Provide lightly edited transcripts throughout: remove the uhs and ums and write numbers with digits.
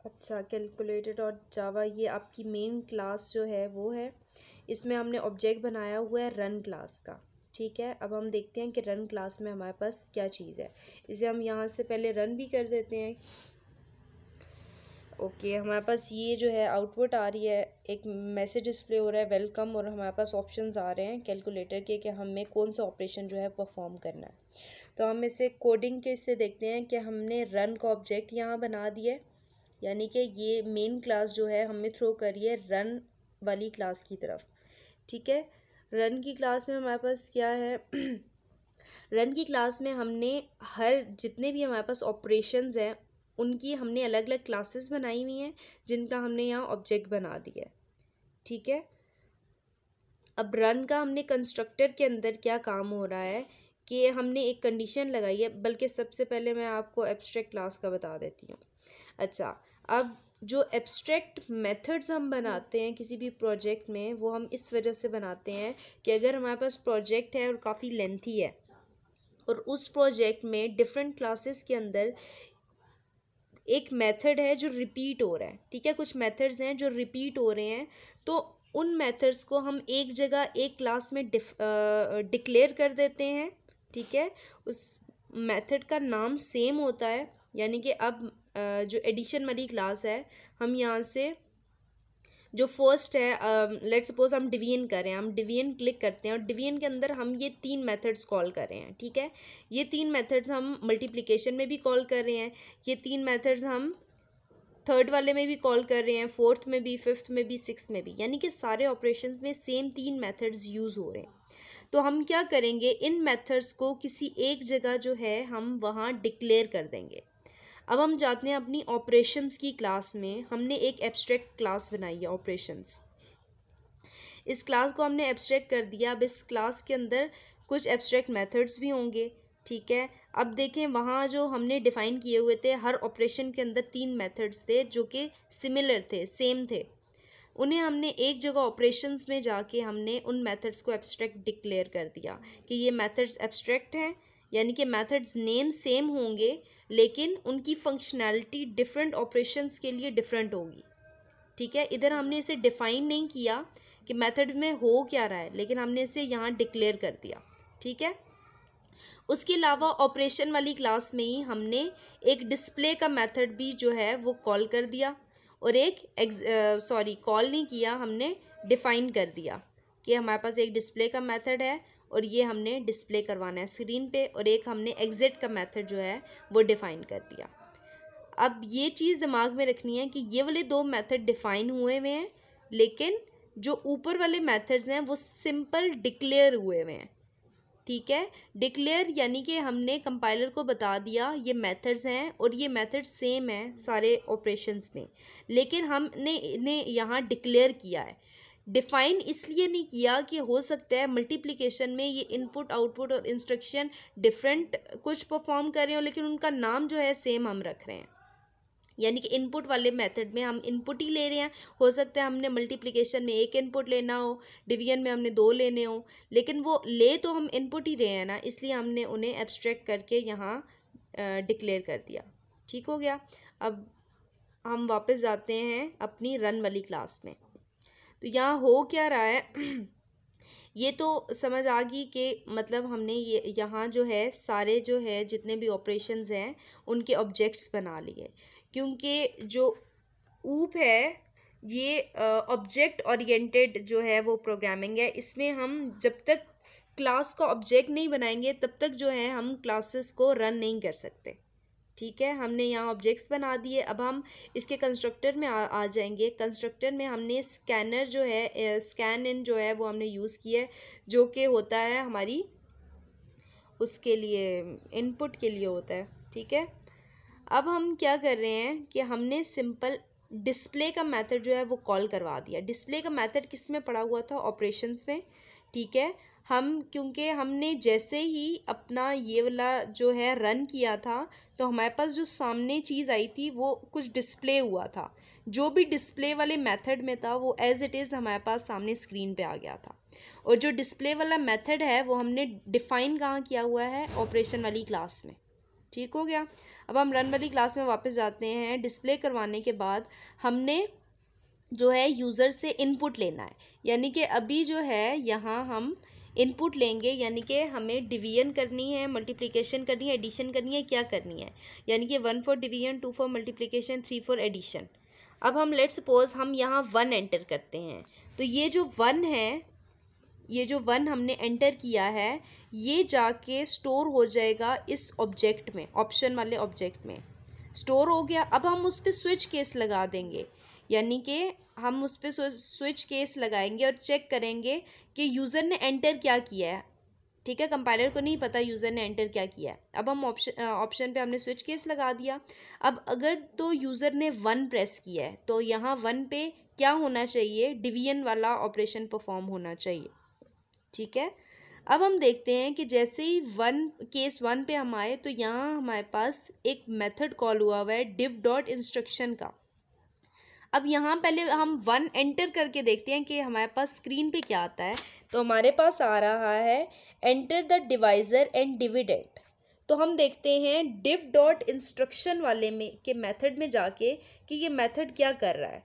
अच्छा, calculator dot जावा ये आपकी मेन क्लास जो है वो है। इसमें हमने ऑब्जेक्ट बनाया हुआ है रन क्लास का। ठीक है, अब हम देखते हैं कि रन क्लास में हमारे पास क्या चीज़ है। इसे हम यहाँ से पहले रन भी कर देते हैं। ओके, हमारे पास ये जो है आउटपुट आ रही है, एक मैसेज डिस्प्ले हो रहा है वेलकम, और हमारे पास ऑप्शंस आ रहे हैं कैलकुलेटर के कि हमें कौन सा ऑपरेशन जो है परफॉर्म करना है। तो हम इसे कोडिंग के इससे देखते हैं कि हमने रन का ऑब्जेक्ट यहाँ बना दिया है, यानी कि ये मेन क्लास जो है हमें थ्रो करिए रन वाली क्लास की तरफ। ठीक है, रन की क्लास में हमारे पास क्या है रन की क्लास में हमने हर जितने भी हमारे पास ऑपरेशंस हैं उनकी हमने अलग अलग क्लासेस बनाई हुई हैं, जिनका हमने यहाँ ऑब्जेक्ट बना दिया है। ठीक है, अब रन का हमने कंस्ट्रक्टर के अंदर क्या काम हो रहा है कि हमने एक कंडीशन लगाई है, बल्कि सबसे पहले मैं आपको एब्स्ट्रैक्ट क्लास का बता देती हूँ। अच्छा, अब जो एब्स्ट्रैक्ट मेथड्स हम बनाते हैं किसी भी प्रोजेक्ट में, वो हम इस वजह से बनाते हैं कि अगर हमारे पास प्रोजेक्ट है और काफ़ी लेंथी है और उस प्रोजेक्ट में डिफरेंट क्लासेस के अंदर एक मेथड है जो रिपीट हो रहा है। ठीक है, कुछ मेथड्स हैं जो रिपीट हो रहे हैं, तो उन मेथड्स को हम एक जगह एक क्लास में डिक्लेयर कर देते हैं। ठीक है, उस मेथड का नाम सेम होता है, यानी कि अब जो एडिशन वाली क्लास है, हम यहाँ से जो फर्स्ट है, लेट्स सपोज हम डिवीजन कर रहे हैं, हम डिवीजन क्लिक करते हैं और डिवीजन के अंदर हम ये 3 मेथड्स कॉल कर रहे हैं। ठीक है, ये 3 मेथड्स हम मल्टीप्लिकेशन में भी कॉल कर रहे हैं, ये 3 मेथड्स हम थर्ड वाले में भी कॉल कर रहे हैं, फोर्थ में भी, फिफ्थ में भी, सिक्स में भी, यानी कि सारे ऑपरेशंस में सेम 3 मेथड्स यूज़ हो रहे हैं। तो हम क्या करेंगे, इन मेथड्स को किसी एक जगह जो है हम वहाँ डिक्लेयर कर देंगे। अब हम जाते हैं अपनी ऑपरेशंस की क्लास में। हमने एक एब्स्ट्रैक्ट क्लास बनाई है ऑपरेशंस, इस क्लास को हमने एब्स्ट्रैक्ट कर दिया। अब इस क्लास के अंदर कुछ एब्स्ट्रैक्ट मेथड्स भी होंगे। ठीक है, अब देखें वहाँ जो हमने डिफ़ाइन किए हुए थे, हर ऑपरेशन के अंदर 3 मेथड्स थे जो कि सिमिलर थे, सेम थे। उन्हें हमने एक जगह ऑपरेशंस में जाके हमने उन मेथड्स को एब्स्ट्रैक्ट डिक्लेयर कर दिया कि ये मेथड्स एब्स्ट्रैक्ट हैं, यानी कि मेथड्स नेम सेम होंगे लेकिन उनकी फंक्शनैलिटी डिफरेंट ऑपरेशंस के लिए डिफरेंट होगी। ठीक है, इधर हमने इसे डिफ़ाइन नहीं किया कि मेथड में हो क्या रहा है, लेकिन हमने इसे यहाँ डिक्लेयर कर दिया। ठीक है, उसके अलावा ऑपरेशन वाली क्लास में ही हमने एक डिस्प्ले का मेथड भी जो है वो कॉल कर दिया, और एक कॉल नहीं किया, हमने डिफ़ाइन कर दिया कि हमारे पास एक डिस्प्ले का मेथड है और ये हमने डिस्प्ले करवाना है स्क्रीन पे, और एक हमने एग्जिट का मेथड जो है वो डिफ़ाइन कर दिया। अब ये चीज़ दिमाग में रखनी है कि ये वाले 2 मेथड डिफ़ाइन हुए हुए हैं, लेकिन जो ऊपर वाले मेथड्स हैं वो सिंपल डिक्लेयर हुए हुए हैं। ठीक है, डिक्लेयर यानी कि हमने कंपाइलर को बता दिया ये मेथड्स हैं और ये मेथड्स सेम हैं सारे ऑपरेशंस में, लेकिन हमने इन्हें यहाँ डिक्लेयर किया है। डिफ़ाइन इसलिए नहीं किया कि हो सकता है मल्टीप्लिकेशन में ये इनपुट आउटपुट और इंस्ट्रक्शन डिफरेंट कुछ परफॉर्म कर रहे हो, लेकिन उनका नाम जो है सेम हम रख रहे हैं। यानी कि इनपुट वाले मेथड में हम इनपुट ही ले रहे हैं, हो सकता है हमने मल्टीप्लिकेशन में 1 इनपुट लेना हो, डिवीजन में हमने 2 लेने हो, लेकिन वो ले तो हम इनपुट ही रहे हैं ना, इसलिए हमने उन्हें एब्स्ट्रैक्ट करके यहाँ डिक्लेयर कर दिया। ठीक हो गया। अब हम वापस जाते हैं अपनी रन वाली क्लास में। तो यहाँ हो क्या रहा है ये तो समझ आ गई कि मतलब हमने ये यहाँ जो है सारे जो है जितने भी ऑपरेशंस हैं उनके ऑब्जेक्ट्स बना लिए, क्योंकि जो ऊप है ये ऑब्जेक्ट ओरिएंटेड जो है वो प्रोग्रामिंग है। इसमें हम जब तक क्लास का ऑब्जेक्ट नहीं बनाएंगे तब तक जो है हम क्लासेस को रन नहीं कर सकते। ठीक है, हमने यहाँ ऑब्जेक्ट्स बना दिए। अब हम इसके कंस्ट्रक्टर में आ जाएंगे। कंस्ट्रक्टर में हमने स्कैनर जो है स्कैन इन जो है वो हमने यूज़ किया है, जो कि होता है हमारी उसके लिए इनपुट के लिए होता है। ठीक है, अब हम क्या कर रहे हैं कि हमने सिंपल डिस्प्ले का मेथड जो है वो कॉल करवा दिया। डिस्प्ले का मेथड किस में पड़ा हुआ था, ऑपरेशंस में। ठीक है, हम क्योंकि हमने जैसे ही अपना ये वाला जो है रन किया था तो हमारे पास जो सामने चीज़ आई थी वो कुछ डिस्प्ले हुआ था, जो भी डिस्प्ले वाले मेथड में था वो एज़ इट इज़ हमारे पास सामने स्क्रीन पे आ गया था। और जो डिस्प्ले वाला मेथड है वो हमने डिफ़ाइन कहाँ किया हुआ है, ऑपरेशन वाली क्लास में। ठीक हो गया। अब हम रन वाली क्लास में वापस जाते हैं। डिस्प्ले करवाने के बाद हमने जो है यूज़र से इनपुट लेना है, यानी कि अभी जो है यहाँ हम इनपुट लेंगे, यानी कि हमें डिवीजन करनी है, मल्टीप्लिकेशन करनी है, एडिशन करनी है, क्या करनी है, यानी कि 1 for division, 2 for multiplication, 3 for addition. अब हम लेट्स सपोज हम यहाँ 1 एंटर करते हैं, तो ये जो 1 है, ये जो 1 हमने एंटर किया है, ये जाके स्टोर हो जाएगा इस ऑब्जेक्ट में, ऑप्शन वाले ऑब्जेक्ट में स्टोर हो गया। अब हम उस पर स्विच केस लगा देंगे, यानी कि हम उस पर स्विच केस लगाएंगे और चेक करेंगे कि यूज़र ने एंटर क्या किया है। ठीक है, कंपाइलर को नहीं पता यूज़र ने एंटर क्या किया है। अब हम ऑप्शन पे हमने स्विच केस लगा दिया। अब अगर तो यूज़र ने 1 प्रेस किया है, तो यहाँ 1 पे क्या होना चाहिए, डिवीजन वाला ऑपरेशन परफॉर्म होना चाहिए। ठीक है, अब हम देखते हैं कि जैसे ही केस 1 पे हम आए, तो यहाँ हमारे पास एक मेथड कॉल हुआ है div डॉट इंस्ट्रक्शन का। अब यहाँ पहले हम 1 एंटर करके देखते हैं कि हमारे पास स्क्रीन पे क्या आता है। तो हमारे पास आ रहा है enter the divisor and dividend. तो हम देखते हैं div डॉट इंस्ट्रक्शन वाले में के मेथड में जाके कि ये मेथड क्या कर रहा है।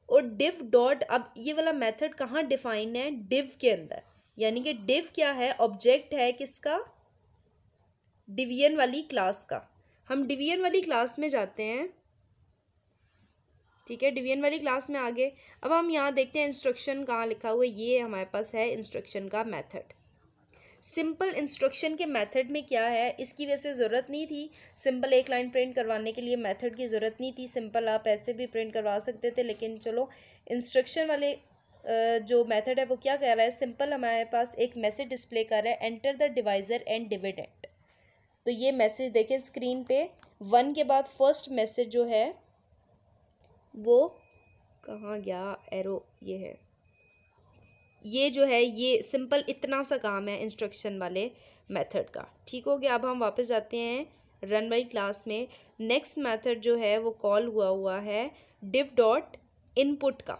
और div डॉट, अब ये वाला मेथड कहाँ डिफाइन है, div के अंदर, यानी कि div क्या है, ऑब्जेक्ट है किसका, डिवीजन वाली क्लास का। हम डिवीजन वाली क्लास में जाते हैं। ठीक है, डिवीजन वाली क्लास में आगे अब हम यहाँ देखते हैं इंस्ट्रक्शन कहाँ लिखा हुआ है, ये हमारे पास है इंस्ट्रक्शन का मेथड। सिंपल इंस्ट्रक्शन के मेथड में क्या है, इसकी वैसे ज़रूरत नहीं थी, सिंपल एक लाइन प्रिंट करवाने के लिए मेथड की ज़रूरत नहीं थी, सिंपल आप ऐसे भी प्रिंट करवा सकते थे। लेकिन चलो, इंस्ट्रक्शन वाले जो मेथड है वो क्या कह रहा है, सिंपल हमारे पास एक मैसेज डिस्प्ले कर रहा है, enter the divisor and dividend. तो ये मैसेज देखिए स्क्रीन पे, 1 के बाद फर्स्ट मैसेज जो है वो कहाँ गया, एरो ये है, ये जो है ये सिंपल इतना सा काम है इंस्ट्रक्शन वाले मेथड का। ठीक हो गया। अब हम वापस जाते हैं रन वाली क्लास में। नेक्स्ट मेथड जो है वो कॉल हुआ है div डॉट इनपुट का।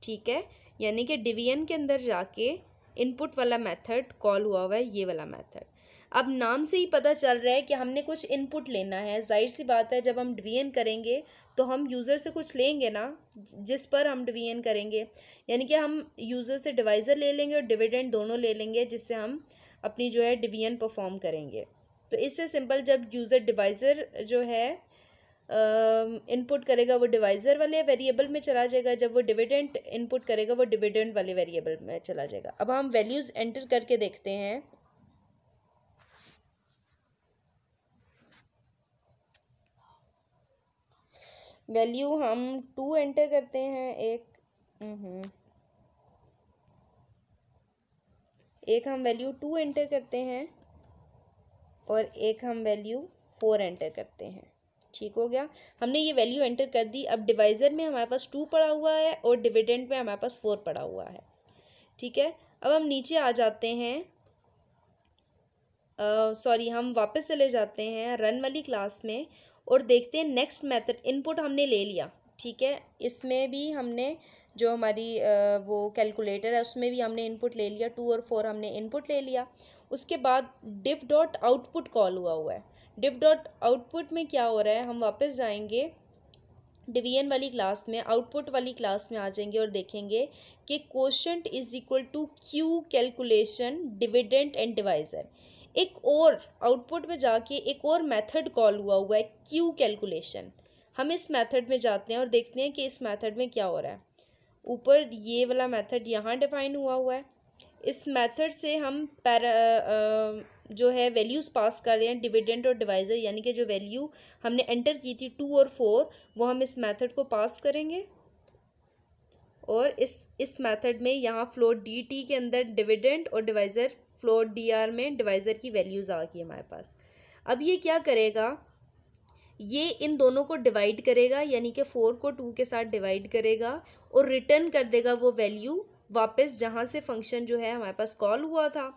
ठीक है, यानी कि डिवीजन के अंदर जाके इनपुट वाला मेथड कॉल हुआ है, ये वाला मेथड। अब नाम से ही पता चल रहा है कि हमने कुछ इनपुट लेना है। जाहिर सी बात है, जब हम डिवीजन करेंगे तो हम यूज़र से कुछ लेंगे ना, जिस पर हम डिवीजन करेंगे, यानी कि हम यूज़र से डिवाइज़र ले लेंगे और डिविडेंड दोनों ले लेंगे, जिससे हम अपनी जो है डिवीजन परफॉर्म करेंगे। तो इससे सिंपल, जब यूज़र डिवाइज़र जो है इनपुट करेगा वो डिवाइज़र वाले वेरिएबल में चला जाएगा, जब वो डिविडेंड इनपुट करेगा वो डिविडेंड वाले वेरिएबल में चला जाएगा। अब हम वैल्यूज़ एंटर करके देखते हैं। वैल्यू हम 2 एंटर करते हैं, एक हम वैल्यू 2 एंटर करते हैं और एक हम वैल्यू 4 एंटर करते हैं। ठीक हो गया, हमने ये वैल्यू एंटर कर दी। अब डिवाइज़र में हमारे पास 2 पड़ा हुआ है और डिविडेंड में हमारे पास 4 पड़ा हुआ है। ठीक है, अब हम नीचे आ जाते हैं, हम वापस चले जाते हैं रन वाली क्लास में और देखते हैं नेक्स्ट मेथड। इनपुट हमने ले लिया, ठीक है, इसमें भी हमने जो हमारी वो कैलकुलेटर है उसमें भी हमने इनपुट ले लिया, 2 और 4 हमने इनपुट ले लिया। उसके बाद div डॉट आउटपुट कॉल हुआ है। div डॉट आउटपुट में क्या हो रहा है, हम वापस जाएंगे डिवीजन वाली क्लास में, आउटपुट वाली क्लास में आ जाएंगे और देखेंगे कि quotient is equal to Q calculation dividend and divisor. एक और आउटपुट में जाके एक और मेथड कॉल हुआ है क्यू कैलकुलेशन। हम इस मेथड में जाते हैं और देखते हैं कि इस मेथड में क्या हो रहा है। ऊपर ये वाला मेथड यहाँ डिफाइन हुआ है। इस मेथड से हम जो है वैल्यूज़ पास कर रहे हैं डिविडेंड और डिवाइज़र, यानी कि जो वैल्यू हमने एंटर की थी 2 और 4 वो हम इस मेथड को पास करेंगे और इस मेथड में यहाँ फ्लोट dt के अंदर डिविडेंड और डिवाइज़र फ्लोट dr में डिवाइज़र की वैल्यूज़ आ गई हमारे पास। अब ये क्या करेगा, ये इन दोनों को डिवाइड करेगा, यानी कि 4 को 2 के साथ डिवाइड करेगा और रिटर्न कर देगा वो वैल्यू वापस जहाँ से फंक्शन जो है हमारे पास कॉल हुआ था।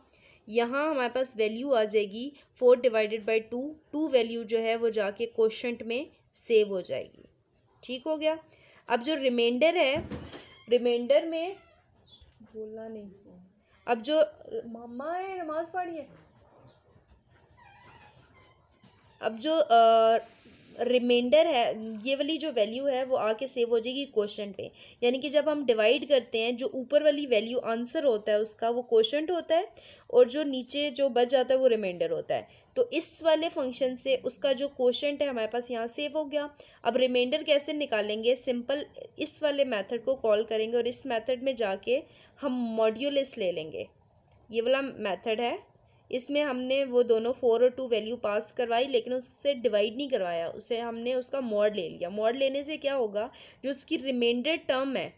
यहाँ हमारे पास वैल्यू आ जाएगी 4 डिवाइडेड बाई 2, 2 वैल्यू जो है वो जाके क्वोशंट में सेव हो जाएगी। ठीक हो गया। अब जो रिमाइंडर है, रिमाइंडर में बोलना नहीं, अब जो मामा है नमाज पढ़ी है, अब जो रिमाइंडर है, ये वाली जो वैल्यू है वो आके सेव हो जाएगी क्वोशंट पे। यानी कि जब हम डिवाइड करते हैं, जो ऊपर वाली वैल्यू आंसर होता है उसका वो क्वोशंट होता है, और जो नीचे जो बच जाता है वो रिमाइंडर होता है। तो इस वाले फंक्शन से उसका जो क्वोशंट है हमारे पास यहाँ सेव हो गया। अब रिमाइंडर कैसे निकालेंगे? सिंपल इस वाले मेथड को कॉल करेंगे और इस मेथड में जाके हम मॉड्यूलस ले लेंगे। ये वाला मेथड है, इसमें हमने वो दोनों 4 और 2 वैल्यू पास करवाई, लेकिन उससे डिवाइड नहीं करवाया, उससे हमने उसका मॉड ले लिया। मॉड लेने से क्या होगा, जो उसकी रिमाइंडर टर्म है,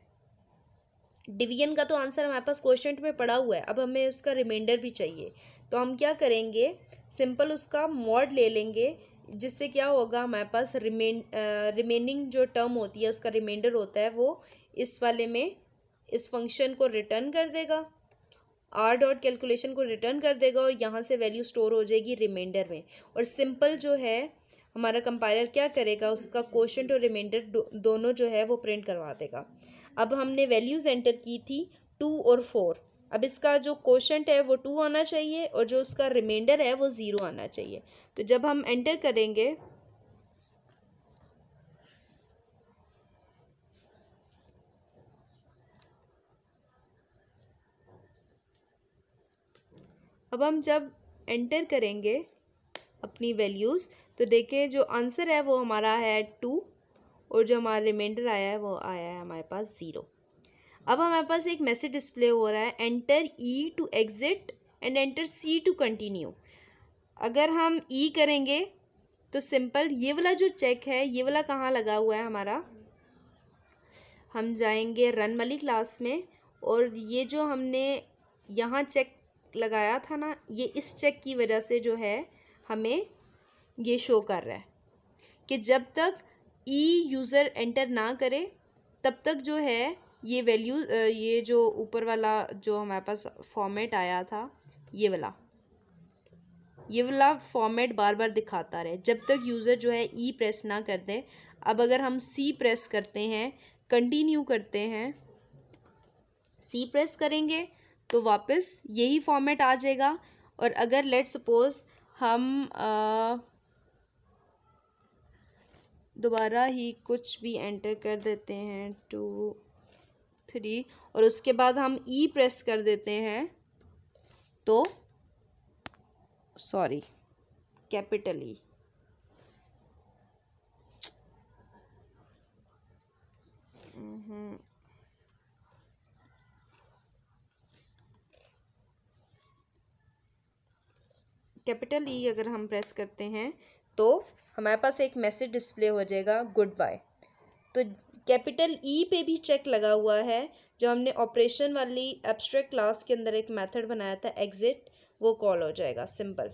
डिवीजन का तो आंसर हमारे पास क्वोशंट में पड़ा हुआ है, अब हमें उसका रिमाइंडर भी चाहिए। तो हम क्या करेंगे, सिंपल उसका मॉड ले लेंगे, जिससे क्या होगा, हमारे पास रिमेनिंग जो टर्म होती है उसका रिमाइंडर होता है, वो इस वाले में इस फंक्शन को रिटर्न कर देगा, आर डॉट कैलकुलेशन को रिटर्न कर देगा, और यहाँ से वैल्यू स्टोर हो जाएगी रिमाइंडर में। और सिंपल जो है हमारा कंपाइलर क्या करेगा, उसका क्वोशंट और रिमाइंडर दोनों जो है वो प्रिंट करवा देगा। अब हमने वैल्यूज़ एंटर की थी 2 और 4, अब इसका जो क्वोशंट है वो 2 आना चाहिए और जो उसका रिमाइंडर है वो 0 आना चाहिए। तो जब हम एंटर करेंगे, अब हम जब एंटर करेंगे अपनी वैल्यूज़, तो देखिए जो आंसर है वो हमारा है 2, और जो हमारा रिमाइंडर आया है वो आया है हमारे पास 0। अब हमारे पास एक मैसेज डिस्प्ले हो रहा है, enter E to exit and enter C to continue. अगर हम ई करेंगे तो सिंपल ये वाला जो चेक है, ये वाला कहाँ लगा हुआ है हमारा, हम जाएंगे रन वाली क्लास में, और ये जो हमने यहाँ चेक लगाया था ना, ये इस चेक की वजह से जो है हमें ये शो कर रहा है कि जब तक ई यूज़र एंटर ना करे तब तक जो है ये वैल्यू, ये जो ऊपर वाला जो हमारे पास फॉर्मेट आया था, ये वाला फॉर्मेट बार बार दिखाता रहे जब तक यूज़र जो है ई प्रेस ना कर दे। अब अगर हम सी प्रेस करते हैं, कंटिन्यू करते हैं, सी प्रेस करेंगे तो वापस यही फॉर्मेट आ जाएगा। और अगर लेट सपोज हम दोबारा ही कुछ भी एंटर कर देते हैं 2 3 और उसके बाद हम ई प्रेस कर देते हैं, तो sorry capital E, capital E अगर हम प्रेस करते हैं तो हमारे पास एक मैसेज डिस्प्ले हो जाएगा गुड बाय। तो कैपिटल ई पे भी चेक लगा हुआ है, जो हमने ऑपरेशन वाली एब्स्ट्रैक्ट क्लास के अंदर एक मेथड बनाया था एग्जिट, वो कॉल हो जाएगा सिंपल।